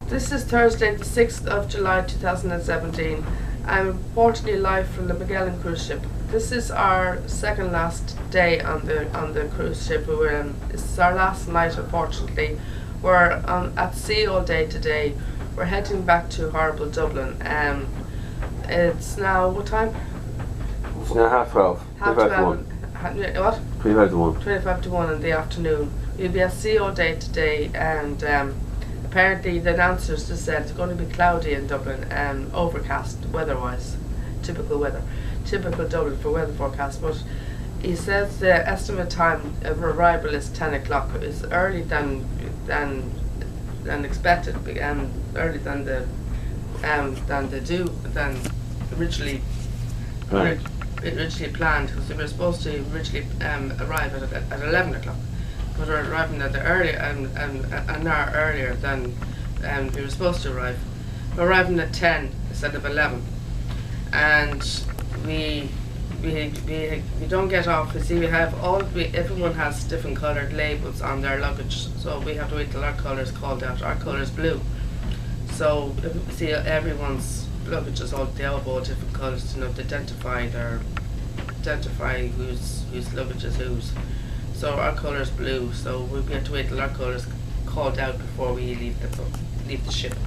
This is Thursday, the 6th of July 2017. I'm reportedly live from the Magellan cruise ship. This is our second last day on the cruise ship we're in. This is our last night, unfortunately. We're at sea all day today. We're heading back to horrible Dublin. It's now, what time? It's now 12:30. Half 12. What? 25 to 1. 25 to 1 in the afternoon. We'll be at sea all day today, and apparently the announcers just said it's going to be cloudy in Dublin and overcast weather-wise. Typical Dublin for weather forecast. But he says the estimate time of arrival is 10 o'clock. It's early than expected, and early than originally planned, because they were supposed to originally arrive at 11 o'clock. But we're arriving at an hour earlier than we were supposed to arrive. We're arriving at 10 instead of 11, and we don't get off. You see, everyone has different coloured labels on their luggage, so we have to wait till our colour is called out. Our colour is blue, so see, everyone's luggage is all different colours to identify whose luggage is whose. So our colour is blue, so we have to wait till our colour is called out before we leave the ship.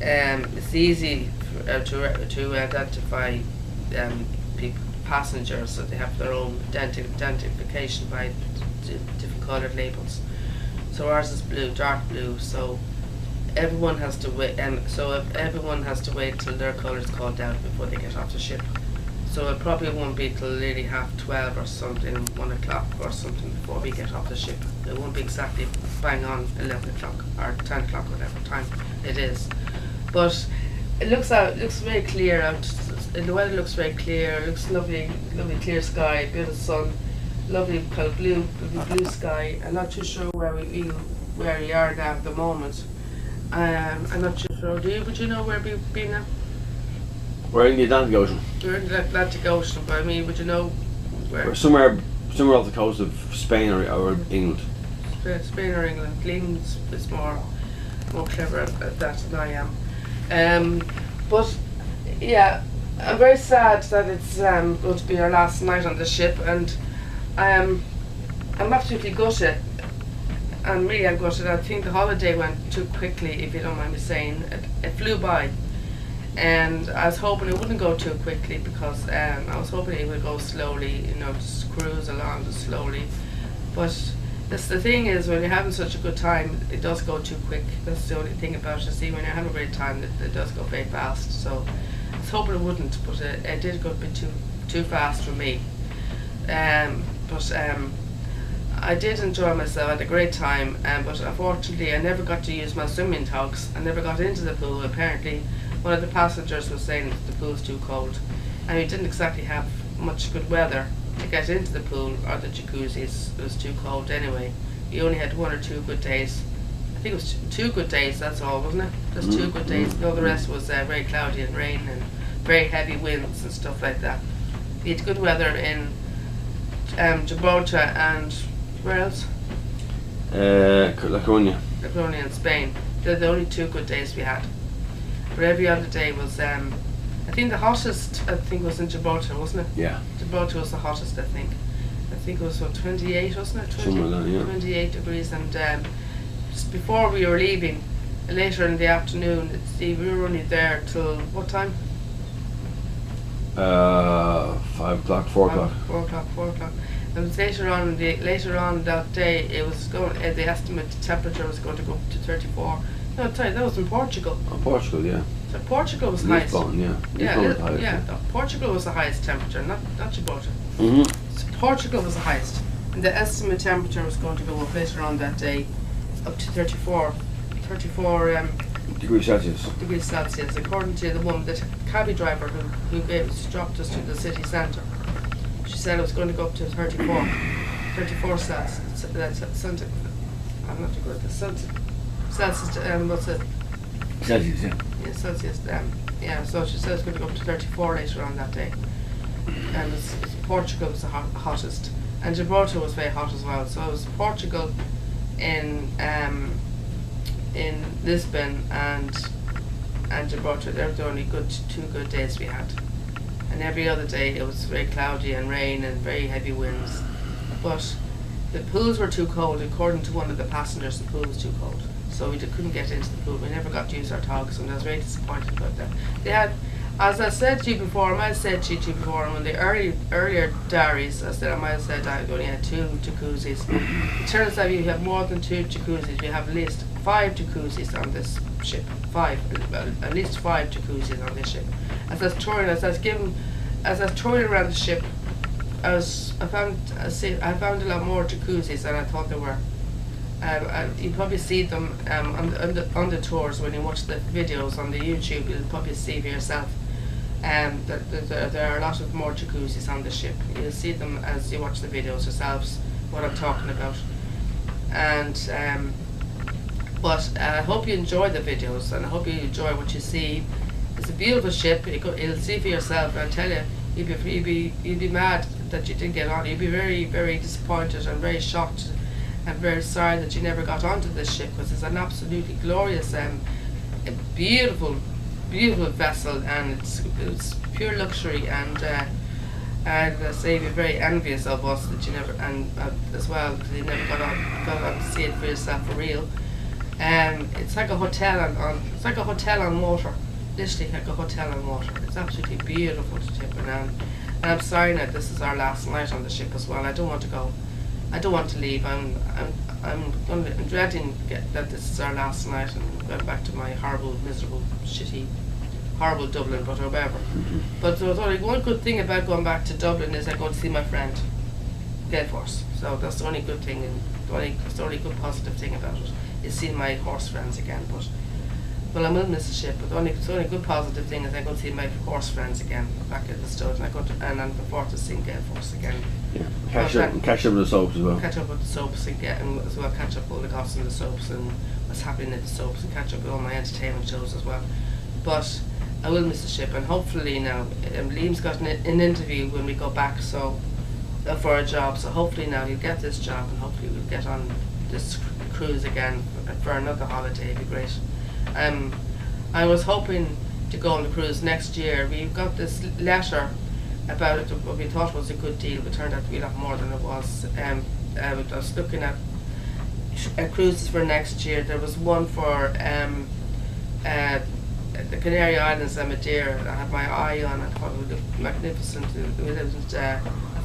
It's easy to identify passengers, so they have their own identification by different coloured labels. So ours is blue, dark blue. So everyone has to wait. Everyone has to wait till their colour is called out before they get off the ship. So it probably won't be till nearly 12:30 or something, 1 o'clock or something before we get off the ship. It won't be exactly bang on 11 o'clock or 10 o'clock, whatever time it is. But it looks very clear out. The weather looks very clear. It looks lovely clear sky, a bit of sun, lovely kind of blue sky. I'm not too sure where we are now at the moment. I'm not too sure. Would you know where we've been now? We're in the Atlantic Ocean. We're in the Atlantic Ocean, but I mean, would you know where? We're somewhere off the coast of Spain or England. Spain or England. England is more clever at that than I am. But yeah, I'm very sad that it's going to be our last night on the ship, and I'm absolutely gutted. I'm gutted. I think the holiday went too quickly, if you don't mind me saying. It flew by. And I was hoping it wouldn't go too quickly, because I was hoping it would go slowly, just cruise along just slowly. But the thing is, when you're having such a good time, it does go too quick. That's the only thing about it. See, when you're having a great time, it does go very fast. So I was hoping it wouldn't, but it did go a bit too fast for me. But I did enjoy myself. I had a great time, but unfortunately I never got to use my swimming togs. I never got into the pool. Apparently one of the passengers was saying that the pool's too cold, and we didn't exactly have much good weather to get into the pool or the jacuzzis. It was too cold anyway. We only had 1 or 2 good days. I think it was 2 good days, that's all, wasn't it? Just 2 good days. No, the rest was very cloudy and rain and very heavy winds and stuff like that. We had good weather in Gibraltar and where else? La Coruña. La Coruña in Spain. They're the only 2 good days we had. But every other day was, I think the hottest, was in Gibraltar, wasn't it? Yeah. Gibraltar was the hottest, I think. I think it was 28, wasn't it? Somewhere like that, yeah. 28 degrees, and just before we were leaving, later in the afternoon, we were only there till what time? 5 o'clock, 4 o'clock. 4 o'clock. And it was later on that day, it was going. The estimate temperature was going to go up to 34. No, sorry, that was in Portugal. Oh, Portugal, yeah. So Portugal was the highest. Lisbon, yeah. Portugal was the highest temperature, not Gibraltar. Mm-hmm. Portugal was the highest, and the estimate temperature was going to go up later on that day, up to 34 degrees Celsius. Degrees Celsius, according to the cabby driver who dropped us to the city centre. She said it was going to go up to 34 Celsius. I'm not too good at this. Celsius, what's it? Celsius, yeah. Yeah, Celsius. Yeah, so she said it's going to go up to 34 later on that day. And Portugal was the hottest, and Gibraltar was very hot as well. So it was Portugal in in Lisbon and Gibraltar. They were the only two good days we had. And every other day it was very cloudy and rain and very heavy winds. But the pools were too cold. According to one of the passengers, the pool was too cold. So we couldn't get into the pool. We never got to use our togs, and I was very disappointed about that. They had, as I said to you before, I might have said to you before, and when the earlier diaries, I might have said I only had 2 jacuzzis. It turns out you have more than 2 jacuzzis. You have at least 5 jacuzzis on this ship. 5, at least 5 jacuzzis on this ship. As I was touring around the ship, I found a lot more jacuzzis than I thought there were. You probably see them on the tours when you watch the videos on the YouTube. You'll probably see for yourself. There are a lot of more jacuzzis on the ship. You'll see them as you watch the videos yourselves. What I'm talking about. And but I hope you enjoy the videos, and I hope you enjoy what you see. It's a beautiful ship. You'll see for yourself. And I tell you, you'd be mad that you didn't get on. You'd be very, very disappointed and very shocked. I'm very sorry that you never got onto this ship, because it's an absolutely glorious, beautiful vessel, and it's pure luxury. And I say you're very envious of us that you never, and as well, because you never got on to see it for yourself for real. It's like a hotel on water, literally like a hotel on water. It's absolutely beautiful to tip and I'm sorry that this is our last night on the ship as well. I don't want to go. I don't want to leave. I'm dreading that this is our last night and going back to my horrible, miserable, shitty, horrible Dublin, but whatever. But there's only one good thing about going back to Dublin is I go to see my friend, Galeforce. So that's the only good thing, and that's the only good positive thing about it, is seeing my horse friends again. But well, I will miss the ship, but the only good positive thing is I go to see my horse friends again back at the stud, and I'm looking forward to seeing Galeforce again. Yeah. Catch up with the soaps as well. Catch up with the soaps and as well catch up with all the gossip in the soaps and what's happening in the soaps, and catch up with all my entertainment shows as well. But I will miss the ship, and hopefully now Liam's got an interview when we go back, so for a job. So hopefully now he'll get this job, and hopefully we'll get on this cruise again for another holiday. It'd be great. I was hoping to go on the cruise next year. We got this letter about it, what we thought was a good deal, but turned out to be a lot more than it was. I was looking at cruises for next year. There was one for the Canary Islands and Madeira. I had my eye on. I thought it would look magnificent. I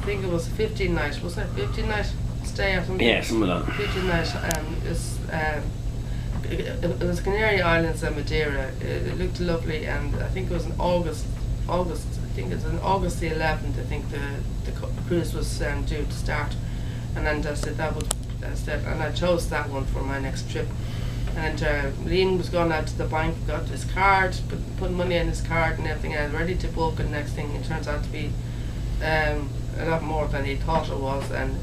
think it was a 15-night, wasn't it? 15-night stay or something? Yeah, something like that. 15-night. It was Canary Islands and Madeira. It looked lovely, and I think it was in August. I think it's on August the 11th. I think the cruise was due to start, and then I said and I chose that one for my next trip. And Liam was going out to the bank, got his card, put money in his card and everything, and ready to book. And next thing, it turns out to be a lot more than he thought it was, and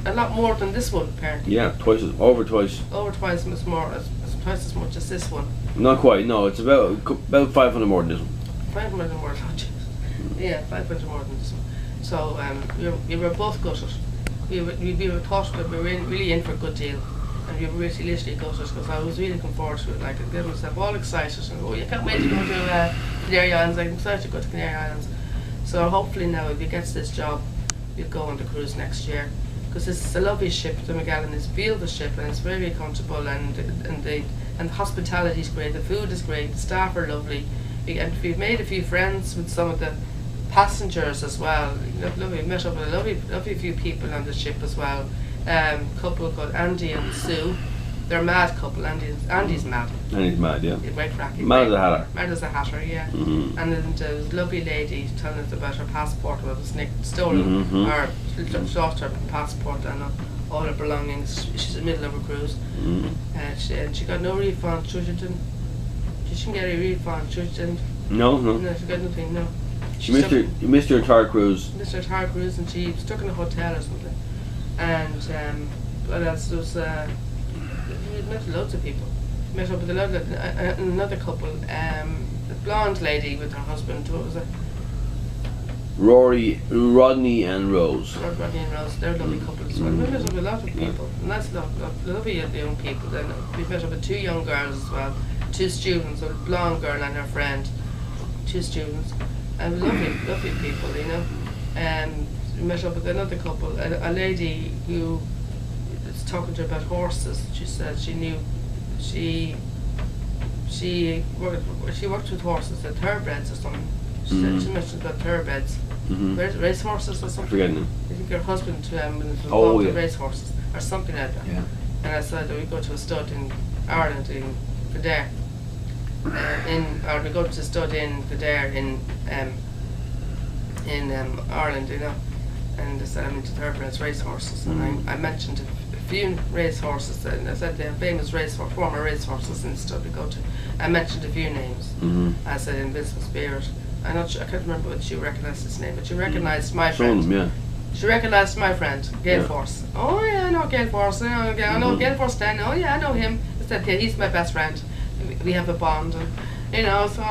a lot more than this one apparently. Yeah, over twice as much as this one. Not quite. No, it's about 500 more than this one. 500 more, yeah, 500 more than this one. So we were both gutted. We were thought that we were really in for a good deal, and we were really literally gutted, because I was really looking forward to it. Like, getting myself all excited, and you can't wait to go to Canary Islands. I'm excited to go to Canary Islands. So hopefully now, if he gets this job, we'll go on the cruise next year, because it's a lovely ship. The Magellan is a beautiful ship, and it's very comfortable, and the hospitality is great. The food is great. The staff are lovely. We've made a few friends with some of the passengers as well. We met up with a lovely few people on the ship as well. Couple called Andy and Sue. They're a mad couple. Andy's mad. Andy's mad, yeah. Very cracking. Mad as a hatter. Mad as a hatter, yeah. Mm-hmm. And then there was a lovely lady telling us about her passport that was stolen. Mm-hmm. Or lost her passport and all her belongings. She's in the middle of a cruise. Mm-hmm. And she got no refund. She didn't get a refund. She didn't. No, she got nothing. No. You missed your entire cruise. Missed her entire cruise, and she was stuck in a hotel or something. And what else? There was we met loads of people. Met up with another couple. A blonde lady with her husband. What was it? Rodney and Rose. Rodney and Rose, they're lovely couples as well. We met up with a lot of people, and that's lovely young people. Then we met up with 2 young girls as well, 2 students, a blonde girl and her friend, 2 students, and lovely people, you know. And we met up with another couple, a lady who was talking to her about horses. She said she knew she worked with horses at thoroughbreds or something. She said she mentioned about thoroughbreds. Race horses or something. Forgetting them. I think her husband was involved with race horses or something like that. Yeah. And I said that we go to a stud in Ireland in Kildare. Or we go to a stud in Kildare in Ireland, you know. And I said I'm into thoroughbreds race horses, and I mentioned a few race horses, and I said the famous former race horses in the stud we go to. I mentioned a few names. I said Invincible Spirit. I'm not sure, I can't remember whether she recognised his name, but she recognised my friend. Yeah. She recognised my friend, Gail Force. Oh yeah, I know Gail Force. I know Gail Force 10. Oh yeah, I know him. I said, yeah, he's my best friend. We have a bond, and you know. So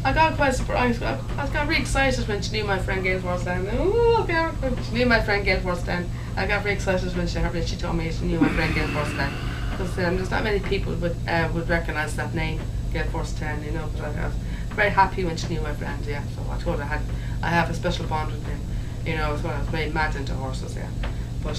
I got quite surprised. I got really excited when she knew my friend Gail Force 10. Oh, okay. She knew my friend Gail Force 10. I got very excited when she told me she knew my friend Gail Force 10. Because there's not many people would recognise that name, Gail Force 10. You know, but I was very happy when she knew my friend. Yeah, so I told her I have a special bond with him. You know, so I was very mad into horses. Yeah, but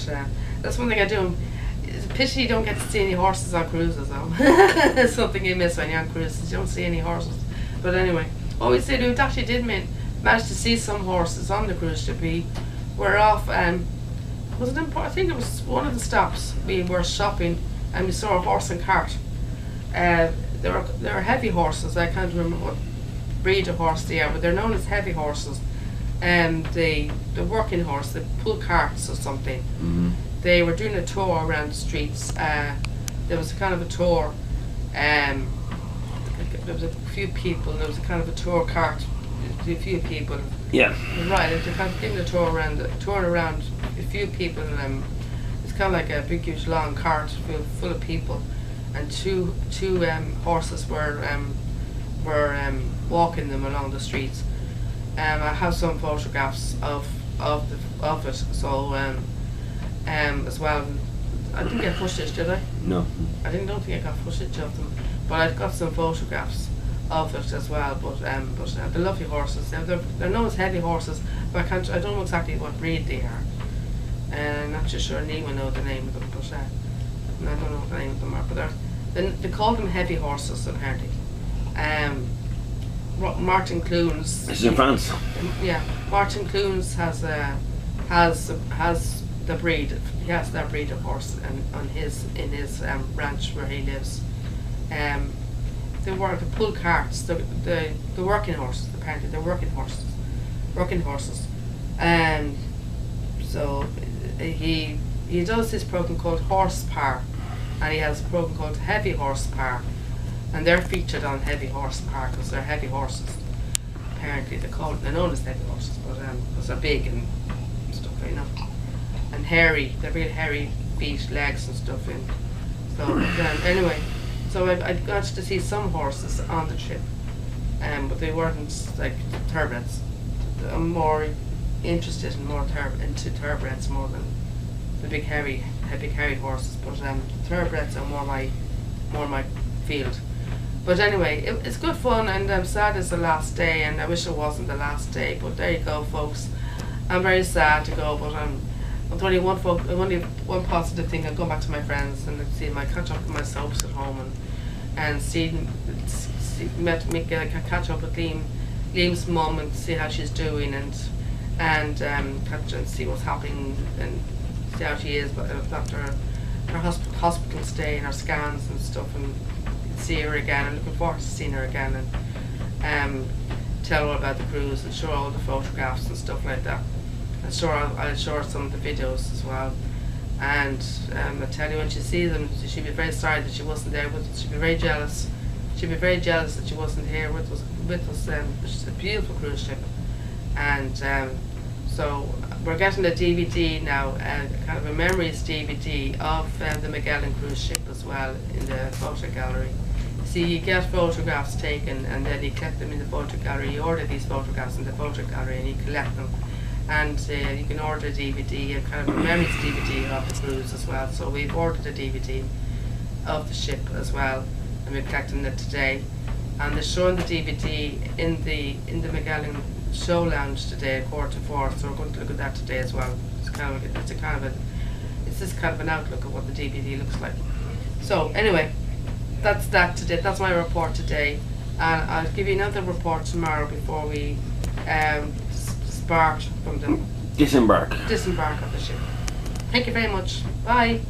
that's one thing I do. It's a pity you don't get to see any horses on cruises, though. It's something you miss when you're on cruises. You don't see any horses. But anyway, what we said, we actually did manage to see some horses on the cruise ship. We were off, was it important? I think it was one of the stops. We were shopping and we saw a horse and cart. There were heavy horses. I can't remember what breed of horse they are, but they're known as heavy horses. The working horse, the pull carts or something. They were doing a tour around the streets. There was a kind of a tour. There was a few people. There was a kind of a tour cart. A few people. Yeah. Right. They're kind of giving a tour around a few people. It's kind of like a big, huge, long cart full of people, and two horses were walking them along the streets. I have some photographs of it. So as well. I didn't get footage, did I? No. Don't think I got footage of them, but I've got some photographs of it as well. But they're lovely horses. They're known as heavy horses, but I don't know exactly what breed they are. I'm not too sure anyone knows the name of them, but I don't know what the name of them are. But they call them heavy horses apparently. Martin Clunes. This is in France. Yeah, Martin Clunes has the breed. He has that breed of horse, and in his ranch where he lives. They were the pull carts, the working horses. Apparently, they're working horses, and so he does this program called Horsepower, and he has a program called Heavy Horsepower, and they're featured on Heavy Horsepower because they're heavy horses. Apparently, they're known as heavy horses, but because they're big and stuff, you know, and hairy. They're real hairy feet, legs, and stuff. And so anyway, so I got to see some horses on the trip, but they weren't like thoroughbreds. I'm more interested in into thoroughbreds more than the big hairy horses. But thoroughbreds are more my field. But anyway, it's good fun, and I'm sad it's the last day, and I wish it wasn't the last day. But there you go, folks. I'm very sad to go, but I'm only one positive thing. I'll go back to my friends and see my catch up with my soaps at home, and catch up with Liam's mum and see how she's doing, and catch and see what's happening and see how she is after her hospital stay and her scans and stuff, and see her again. I'm looking forward to seeing her again, and tell her about the cruise and show her all the photographs and stuff like that. And I'll show her some of the videos as well. And I tell you, when she sees them, she'll be very sorry that she wasn't there with us. She'll be very jealous. She'll be very jealous that she wasn't here with us. It's a beautiful cruise ship. And so we're getting a DVD now, kind of a memories DVD of the Magellan cruise ship as well in the photo gallery. See, you get photographs taken, and then you collect them in the photo gallery. You order these photographs in the photo gallery, and you collect them. And you can order a DVD, a kind of a memories DVD of the cruise as well. So we've ordered a DVD of the ship as well, and we're collecting it today. And they're showing the DVD in the Magellan show lounge today at 4:45. So we're going to look at that today as well. It's just kind of an outlook of what the DVD looks like. So anyway, that's that today. That's my report today, and I'll give you another report tomorrow before we disembark of the ship. Thank you very much. Bye.